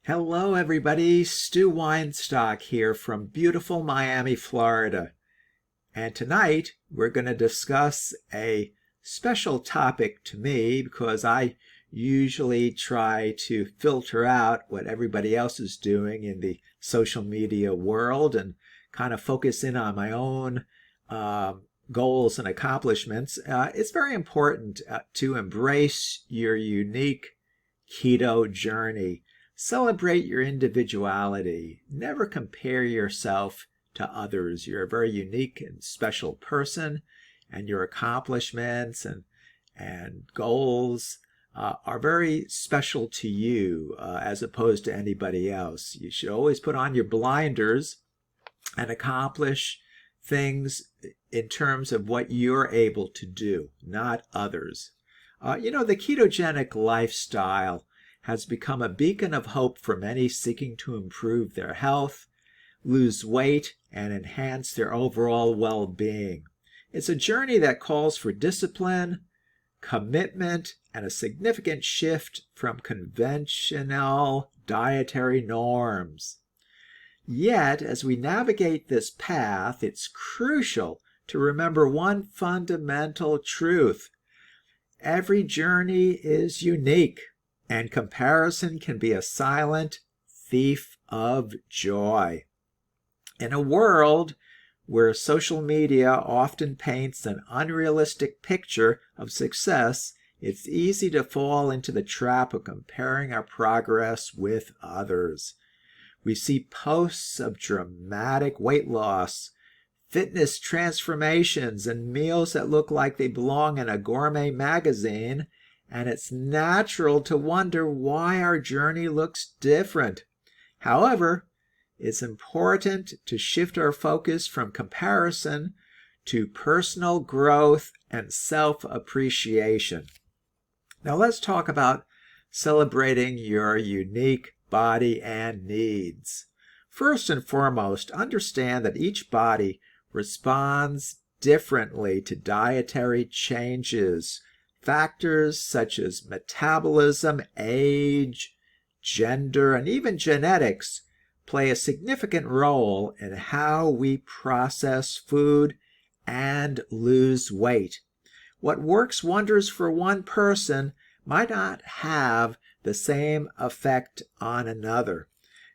Hello, everybody. Stu Weinstock here from beautiful Miami, Florida. And tonight we're going to discuss a special topic to me because I usually try to filter out what everybody else is doing in the social media world and kind of focus in on my own goals and accomplishments. It's very important to embrace your unique keto journey. Celebrate your individuality. Never compare yourself to others. You're a very unique and special person, and your accomplishments and goals are very special to you as opposed to anybody else. You should always put on your blinders and accomplish things in terms of what you're able to do, not others. The ketogenic lifestyle has become a beacon of hope for many seeking to improve their health, lose weight, and enhance their overall well-being. It's a journey that calls for discipline, commitment, and a significant shift from conventional dietary norms. Yet, as we navigate this path, it's crucial to remember one fundamental truth. Every journey is unique, and comparison can be a silent thief of joy. In a world where social media often paints an unrealistic picture of success, it's easy to fall into the trap of comparing our progress with others. We see posts of dramatic weight loss, fitness transformations, and meals that look like they belong in a gourmet magazine, and it's natural to wonder why our journey looks different. However, it's important to shift our focus from comparison to personal growth and self-appreciation. Now let's talk about celebrating your unique body and needs. First and foremost, understand that each body responds differently to dietary changes. Factors such as metabolism, age, gender, and even genetics play a significant role in how we process food and lose weight. What works wonders for one person might not have the same effect on another.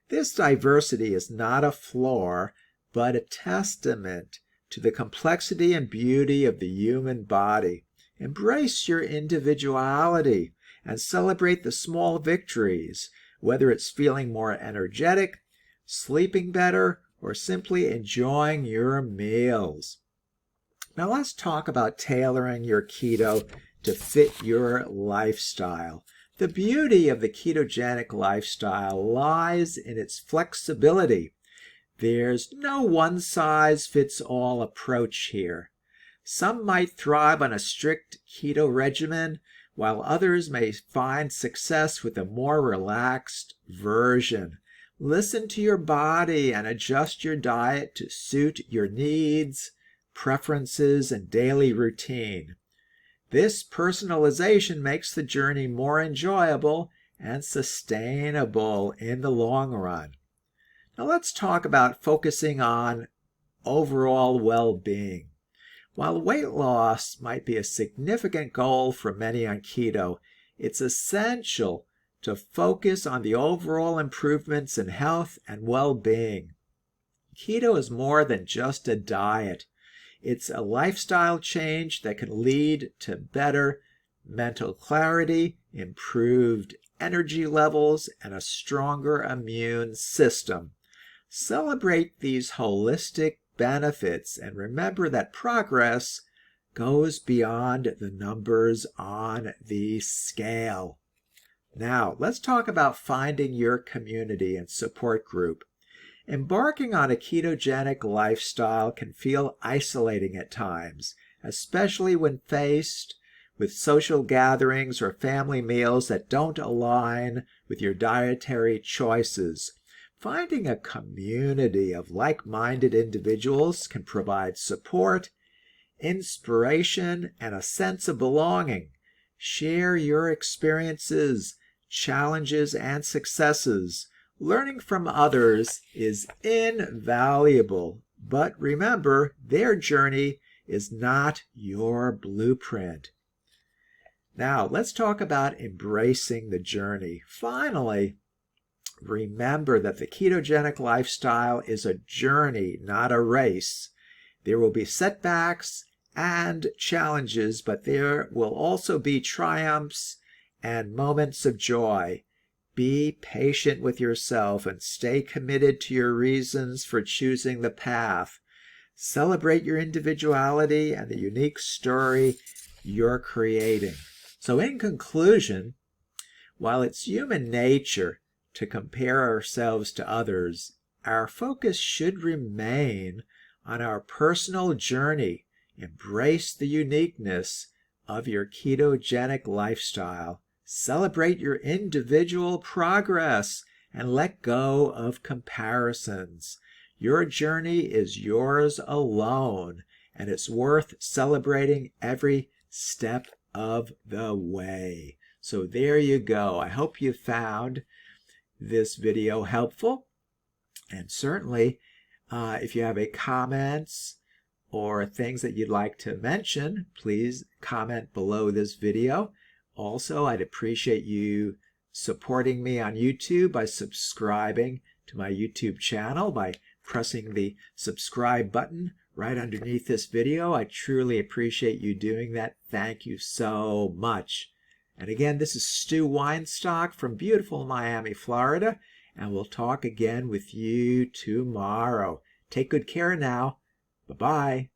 This diversity is not a flaw, but a testament to the complexity and beauty of the human body. Embrace your individuality and celebrate the small victories, whether it's feeling more energetic, sleeping better, or simply enjoying your meals. Now let's talk about tailoring your keto to fit your lifestyle. The beauty of the ketogenic lifestyle lies in its flexibility. There's no one-size-fits-all approach here. Some might thrive on a strict keto regimen, while others may find success with a more relaxed version. Listen to your body and adjust your diet to suit your needs, preferences, and daily routine. This personalization makes the journey more enjoyable and sustainable in the long run. Now let's talk about focusing on overall well-being. While weight loss might be a significant goal for many on keto, it's essential to focus on the overall improvements in health and well-being. Keto is more than just a diet. It's a lifestyle change that can lead to better mental clarity, improved energy levels, and a stronger immune system. Celebrate these holistic benefits and remember that progress goes beyond the numbers on the scale. Now, let's talk about finding your community and support group. Embarking on a ketogenic lifestyle can feel isolating at times, especially when faced with social gatherings or family meals that don't align with your dietary choices. Finding a community of like-minded individuals can provide support, inspiration, and a sense of belonging. Share your experiences, challenges, and successes, Learning from others is invaluable, but remember, their journey is not your blueprint. Now, let's talk about embracing the journey. Finally, remember that the ketogenic lifestyle is a journey, not a race. There will be setbacks and challenges, but there will also be triumphs and moments of joy. Be patient with yourself and stay committed to your reasons for choosing the path. Celebrate your individuality and the unique story you're creating. So in conclusion, while it's human nature to compare ourselves to others, our focus should remain on our personal journey. Embrace the uniqueness of your ketogenic lifestyle. Celebrate your individual progress and let go of comparisons. Your journey is yours alone, and it's worth celebrating every step of the way. So there you go. I hope you found this video helpful. And certainly, if you have any comments or things that you'd like to mention, please comment below this video. Also, I'd appreciate you supporting me on YouTube by subscribing to my YouTube channel by pressing the subscribe button right underneath this video. I truly appreciate you doing that. Thank you so much. And again, this is Stu Weinstock from beautiful Miami, Florida, and we'll talk again with you tomorrow. Take good care now. Bye-bye.